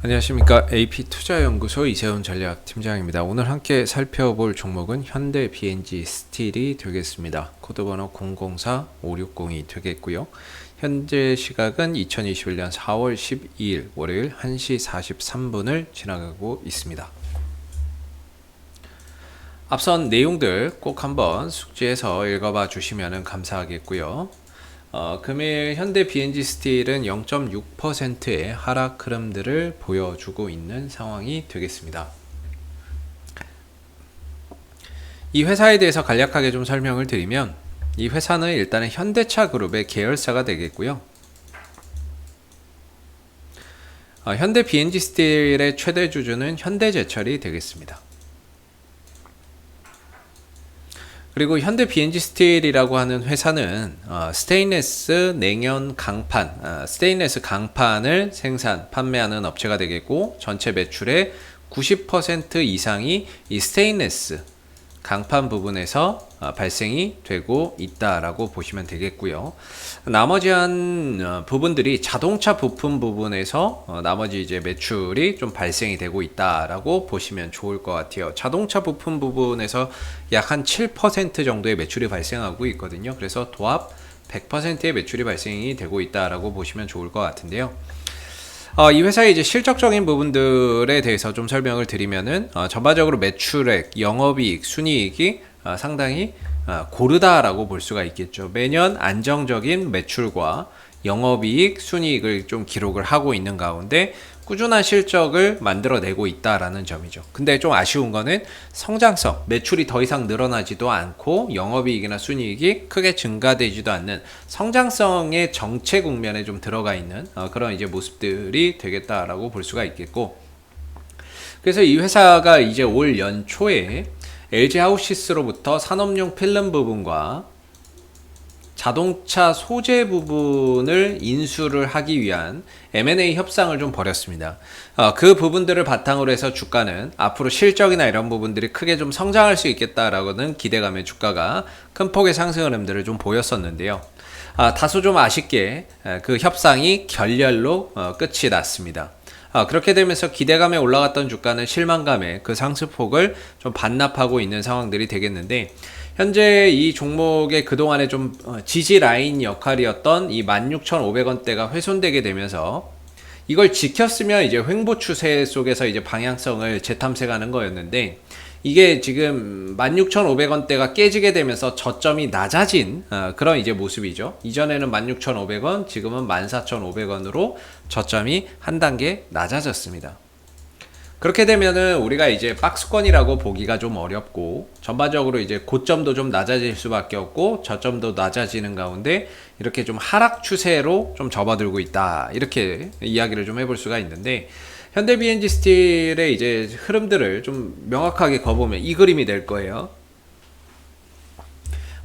안녕하십니까. AP투자연구소 이세훈 전략팀장입니다. 오늘 함께 살펴볼 종목은 현대 BNG 스틸이 되겠습니다. 코드번호 004560이 되겠고요. 현재 시각은 2021년 4월 12일 월요일 1시 43분을 지나가고 있습니다. 앞선 내용들 꼭 한번 숙지해서 읽어봐 주시면 감사하겠고요. 금일 현대 BNG 스틸은 0.6%의 하락 흐름들을 보여주고 있는 상황이 되겠습니다. 이 회사에 대해서 간략하게 좀 설명을 드리면, 이 회사는 일단은 현대차 그룹의 계열사가 되겠고요. 현대 BNG 스틸의 최대 주주는 현대제철이 되겠습니다. 그리고 현대 BNG 스틸이라고 하는 회사는 스테인레스 냉연 강판, 스테인레스 강판을 생산, 판매하는 업체가 되겠고, 전체 매출의 90% 이상이 이 스테인레스 강판 부분에서 발생이 되고 있다라고 보시면 되겠고요. 나머지 한 부분들이 자동차 부품 부분에서 나머지 이제 매출이 좀 발생이 되고 있다라고 보시면 좋을 것 같아요. 자동차 부품 부분에서 약 한 7% 정도의 매출이 발생하고 있거든요. 그래서 도합 100%의 매출이 발생이 되고 있다라고 보시면 좋을 것 같은데요. 이 회사의 이제 실적적인 부분들에 대해서 좀 설명을 드리면은, 전반적으로 매출액, 영업이익, 순이익이 상당히 고르다라고 볼 수가 있겠죠. 매년 안정적인 매출과 영업이익, 순이익을 좀 기록을 하고 있는 가운데 꾸준한 실적을 만들어내고 있다라는 점이죠. 근데 좀 아쉬운 거는 성장성, 매출이 더 이상 늘어나지도 않고 영업이익이나 순이익이 크게 증가되지도 않는 성장성의 정체 국면에 좀 들어가 있는 그런 이제 모습들이 되겠다라고 볼 수가 있겠고, 그래서 이 회사가 이제 올 연초에 LG 하우시스로부터 산업용 필름 부분과 자동차 소재 부분을 인수를 하기 위한 M&A 협상을 좀 벌였습니다. 그 부분들을 바탕으로 해서 주가는 앞으로 실적이나 이런 부분들이 크게 좀 성장할 수 있겠다라고는 기대감에 주가가 큰 폭의 상승 흐름들을 좀 보였었는데요. 다소 좀 아쉽게 그 협상이 결렬로 끝이 났습니다. 그렇게 되면서 기대감에 올라갔던 주가는 실망감에 그 상승폭을 좀 반납하고 있는 상황들이 되겠는데, 현재 이 종목의 그동안에 좀 지지 라인 역할이었던 이 16,500원대가 훼손되게 되면서 이걸 지켰으면 이제 횡보 추세 속에서 이제 방향성을 재탐색하는 거였는데, 이게 지금 16,500원대가 깨지게 되면서 저점이 낮아진 그런 이제 모습이죠. 이전에는 16,500원, 지금은 14,500원으로 저점이 한 단계 낮아졌습니다. 그렇게 되면은 우리가 이제 박스권이라고 보기가 좀 어렵고, 전반적으로 이제 고점도 좀 낮아질 수밖에 없고 저점도 낮아지는 가운데 이렇게 좀 하락 추세로 좀 접어들고 있다, 이렇게 이야기를 좀 해볼 수가 있는데, 현대 BNG 스틸의 이제 흐름들을 좀 명확하게 거보면 이 그림이 될 거예요.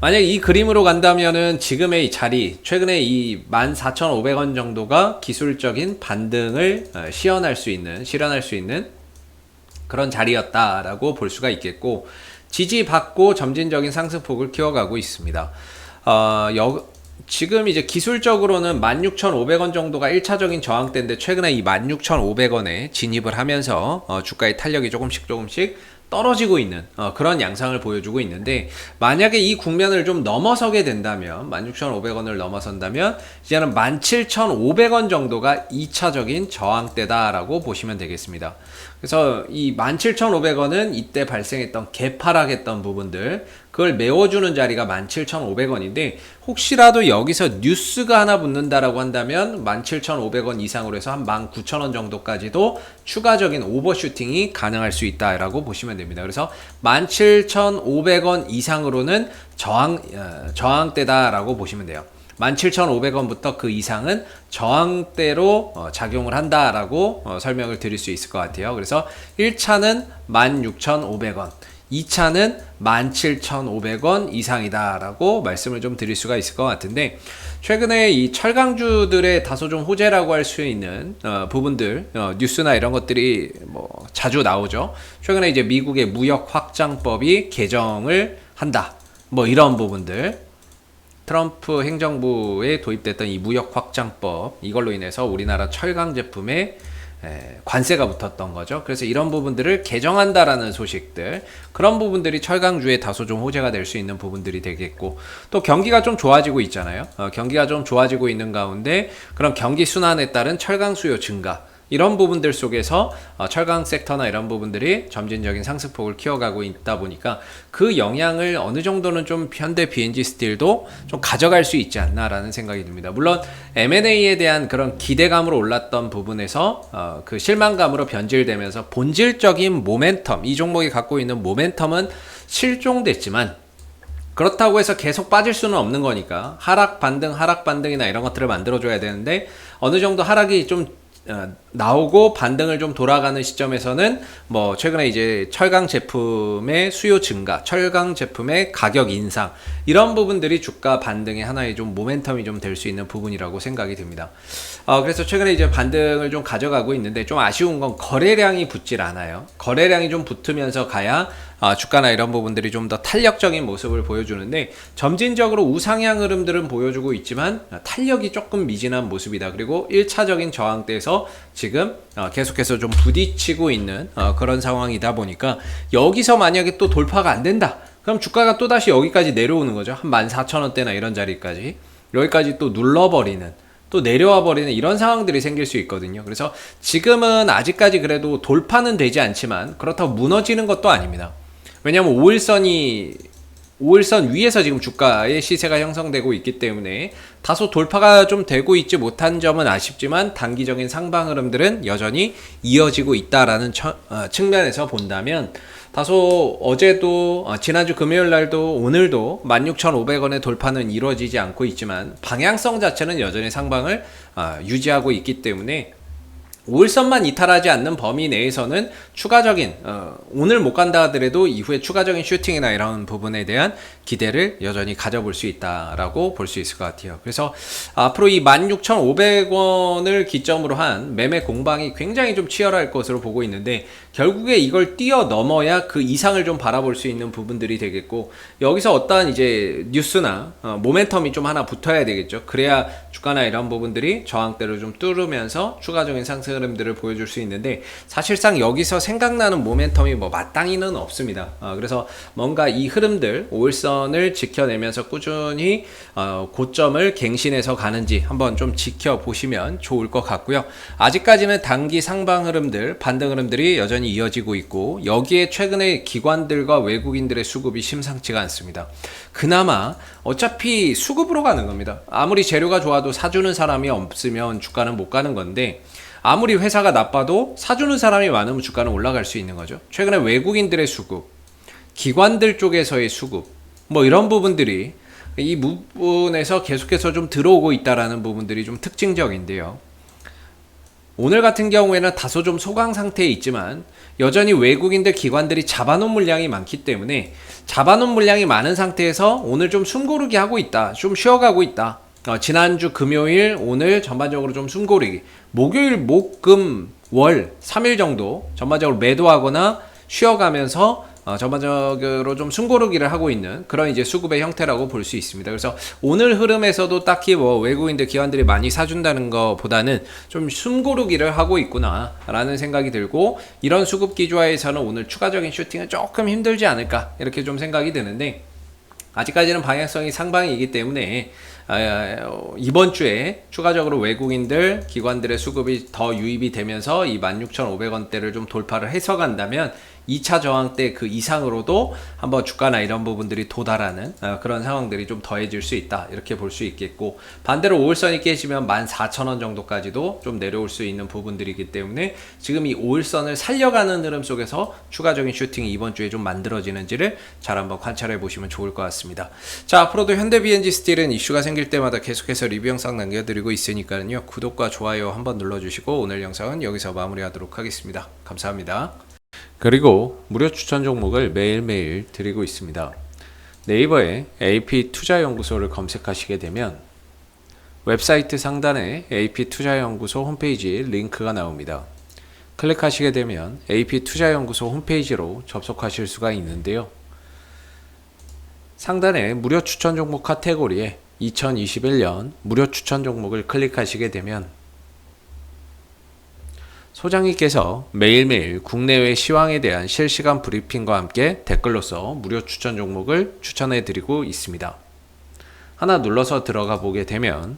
만약 이 그림으로 간다면은 지금의 이 자리, 최근에 이 14,500원 정도가 기술적인 반등을 실현할 수 있는 그런 자리였다라고 볼 수가 있겠고, 지지받고 점진적인 상승폭을 키워가고 있습니다. 지금 이제 기술적으로는 16,500원 정도가 1차적인 저항대인데, 최근에 이 16,500원에 진입을 하면서 주가의 탄력이 조금씩 떨어지고 있는 그런 양상을 보여주고 있는데, 만약에 이 국면을 좀 넘어서게 된다면, 16,500원을 넘어선다면 이제는 17,500원 정도가 2차적인 저항대다라고 보시면 되겠습니다. 그래서 이 17,500원은 이때 발생했던 개파락했던 부분들, 그걸 메워주는 자리가 17,500원인데, 혹시라도 여기서 뉴스가 하나 붙는다라고 한다면 17,500원 이상으로 해서 한 19,000원 정도까지도 추가적인 오버슈팅이 가능할 수 있다라고 보시면 됩니다. 그래서 17,500원 이상으로는 저항대다라고 보시면 돼요. 17,500원부터 그 이상은 저항대로 작용을 한다라고 설명을 드릴 수 있을 것 같아요. 그래서 1차는 16,500원, 2차는 17,500원 이상이다라고 말씀을 좀 드릴 수가 있을 것 같은데, 최근에 이 철강주들의 다소 좀 호재라고 할 수 있는 부분들, 뉴스나 이런 것들이 뭐 자주 나오죠. 최근에 이제 미국의 무역 확장법이 개정을 한다, 뭐 이런 부분들, 트럼프 행정부에 도입됐던 이 무역 확장법, 이걸로 인해서 우리나라 철강 제품에 관세가 붙었던 거죠. 그래서 이런 부분들을 개정한다라는 소식들, 그런 부분들이 철강주에 다소 좀 호재가 될 수 있는 부분들이 되겠고, 또 경기가 좀 좋아지고 있잖아요. 경기가 좀 좋아지고 있는 가운데 그런 경기 순환에 따른 철강 수요 증가, 이런 부분들 속에서 철강 섹터나 이런 부분들이 점진적인 상승폭을 키워가고 있다 보니까 그 영향을 어느 정도는 좀 현대 BNG 스틸도 좀 가져갈 수 있지 않나라는 생각이 듭니다. 물론 M&A에 대한 그런 기대감으로 올랐던 부분에서 그 실망감으로 변질되면서 본질적인 모멘텀, 이 종목이 갖고 있는 모멘텀은 실종됐지만, 그렇다고 해서 계속 빠질 수는 없는 거니까 하락 반등이나 이런 것들을 만들어줘야 되는데, 어느 정도 하락이 좀 나오고 반등을 좀 돌아가는 시점에서는 뭐 최근에 이제 철강 제품의 수요 증가, 철강 제품의 가격 인상, 이런 부분들이 주가 반등의 하나의 좀 모멘텀이 좀 될 수 있는 부분이라고 생각이 듭니다. 그래서 최근에 이제 반등을 좀 가져가고 있는데, 좀 아쉬운 건 거래량이 붙질 않아요. 거래량이 좀 붙으면서 가야 주가나 이런 부분들이 좀 더 탄력적인 모습을 보여주는데, 점진적으로 우상향 흐름들은 보여주고 있지만 탄력이 조금 미진한 모습이다. 그리고 1차적인 저항대에서 지금 계속해서 좀 부딪히고 있는 그런 상황이다 보니까, 여기서 만약에 또 돌파가 안 된다, 그럼 주가가 또다시 여기까지 내려오는 거죠. 한 14,000원대나 이런 자리까지, 여기까지 또 눌러버리는, 또 내려와 버리는 이런 상황들이 생길 수 있거든요. 그래서 지금은 아직까지 그래도 돌파는 되지 않지만 그렇다고 무너지는 것도 아닙니다. 왜냐하면 5일선 위에서 지금 주가의 시세가 형성되고 있기 때문에 다소 돌파가 좀 되고 있지 못한 점은 아쉽지만, 단기적인 상방 흐름들은 여전히 이어지고 있다라는 측면에서 본다면, 다소 어제도 지난주 금요일 날도 오늘도 16,500원의 돌파는 이루어지지 않고 있지만 방향성 자체는 여전히 상방을 유지하고 있기 때문에, 5일선만 이탈하지 않는 범위 내에서는 추가적인 오늘 못 간다 하더라도 이후에 추가적인 슈팅이나 이런 부분에 대한 기대를 여전히 가져볼 수 있다라고 볼 수 있을 것 같아요. 그래서 앞으로 이 16,500원을 기점으로 한 매매 공방이 굉장히 좀 치열할 것으로 보고 있는데, 결국에 이걸 뛰어넘어야 그 이상을 좀 바라볼 수 있는 부분들이 되겠고, 여기서 어떠한 이제 뉴스나 모멘텀이 좀 하나 붙어야 되겠죠. 그래야 주가나 이런 부분들이 저항대를 좀 뚫으면서 추가적인 상승 흐름들을 보여줄 수 있는데, 사실상 여기서 생각나는 모멘텀이 뭐 마땅히는 없습니다. 그래서 뭔가 이 흐름들 5일선을 지켜내면서 꾸준히 고점을 갱신해서 가는지 한번 좀 지켜보시면 좋을 것 같고요. 아직까지는 단기 상방 흐름들, 반등 흐름들이 여전히 이어지고 있고, 여기에 최근에 기관들과 외국인들의 수급이 심상치가 않습니다. 그나마 어차피 수급으로 가는 겁니다. 아무리 재료가 좋아도 사주는 사람이 없으면 주가는 못 가는 건데, 아무리 회사가 나빠도 사주는 사람이 많으면 주가는 올라갈 수 있는 거죠. 최근에 외국인들의 수급, 기관들 쪽에서의 수급, 뭐 이런 부분들이 이 부분에서 계속해서 좀 들어오고 있다라는 부분들이 좀 특징적인데요. 오늘 같은 경우에는 다소 좀 소강 상태에 있지만 여전히 외국인들 기관들이 잡아놓은 물량이 많기 때문에, 잡아놓은 물량이 많은 상태에서 오늘 좀 숨고르기 하고 있다, 좀 쉬어가고 있다. 지난주 금요일, 오늘 전반적으로 좀 숨고르기, 목요일, 목, 금, 월 3일 정도 전반적으로 매도하거나 쉬어가면서 전반적으로 좀 숨고르기를 하고 있는 그런 이제 수급의 형태라고 볼 수 있습니다. 그래서 오늘 흐름에서도 딱히 뭐 외국인들 기관들이 많이 사준다는 것보다는 좀 숨고르기를 하고 있구나 라는 생각이 들고, 이런 수급 기조화에서는 오늘 추가적인 슈팅은 조금 힘들지 않을까, 이렇게 좀 생각이 드는데, 아직까지는 방향성이 상방이기 때문에 이번 주에 추가적으로 외국인들 기관들의 수급이 더 유입이 되면서 이 16,500원대를 좀 돌파를 해서 간다면 2차 저항대 그 이상으로도 한번 주가나 이런 부분들이 도달하는 그런 상황들이 좀 더해질 수 있다, 이렇게 볼 수 있겠고, 반대로 5일선이 깨지면 14,000원 정도까지도 좀 내려올 수 있는 부분들이기 때문에, 지금 이 5일선을 살려가는 흐름 속에서 추가적인 슈팅이 이번 주에 좀 만들어지는지를 잘 한번 관찰해 보시면 좋을 것 같습니다. 자, 앞으로도 현대 BNG 스틸은 이슈가 생길 때마다 계속해서 리뷰 영상 남겨드리고 있으니까요, 구독과 좋아요 한번 눌러주시고 오늘 영상은 여기서 마무리하도록 하겠습니다. 감사합니다. 그리고 무료 추천 종목을 매일매일 드리고 있습니다. 네이버에 AP투자연구소를 검색하시게 되면 웹사이트 상단에 AP투자연구소 홈페이지 링크가 나옵니다. 클릭하시게 되면 AP투자연구소 홈페이지로 접속하실 수가 있는데요. 상단에 무료 추천 종목 카테고리에 2021년 무료 추천 종목을 클릭하시게 되면 소장님께서 매일매일 국내외 시황에 대한 실시간 브리핑과 함께 댓글로서 무료 추천 종목을 추천해 드리고 있습니다. 하나 눌러서 들어가 보게 되면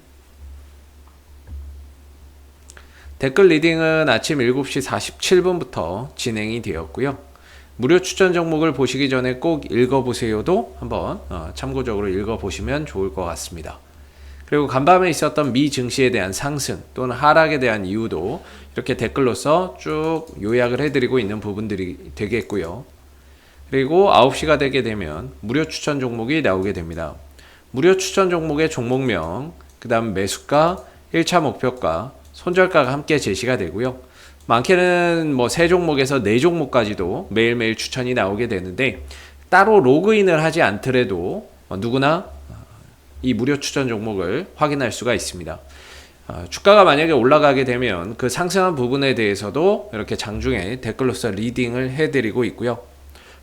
댓글 리딩은 아침 7시 47분부터 진행이 되었고요. 무료 추천 종목을 보시기 전에 꼭 읽어보세요도 한번 참고적으로 읽어보시면 좋을 것 같습니다. 그리고 간밤에 있었던 미 증시에 대한 상승 또는 하락에 대한 이유도 이렇게 댓글로서 쭉 요약을 해드리고 있는 부분들이 되겠고요. 그리고 9시가 되게 되면 무료 추천 종목이 나오게 됩니다. 무료 추천 종목의 종목명, 그 다음 매수가, 1차 목표가, 손절가가 함께 제시가 되고요. 많게는 뭐 3종목에서 4종목까지도 매일매일 추천이 나오게 되는데 따로 로그인을 하지 않더라도 누구나 이 무료 추천 종목을 확인할 수가 있습니다. 주가가 만약에 올라가게 되면 그 상승한 부분에 대해서도 이렇게 장중에 댓글로서 리딩을 해드리고 있고요.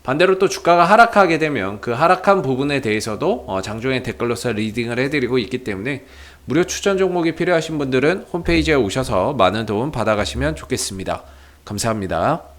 반대로 또 주가가 하락하게 되면 그 하락한 부분에 대해서도 장중에 댓글로서 리딩을 해드리고 있기 때문에 무료 추천 종목이 필요하신 분들은 홈페이지에 오셔서 많은 도움 받아가시면 좋겠습니다. 감사합니다.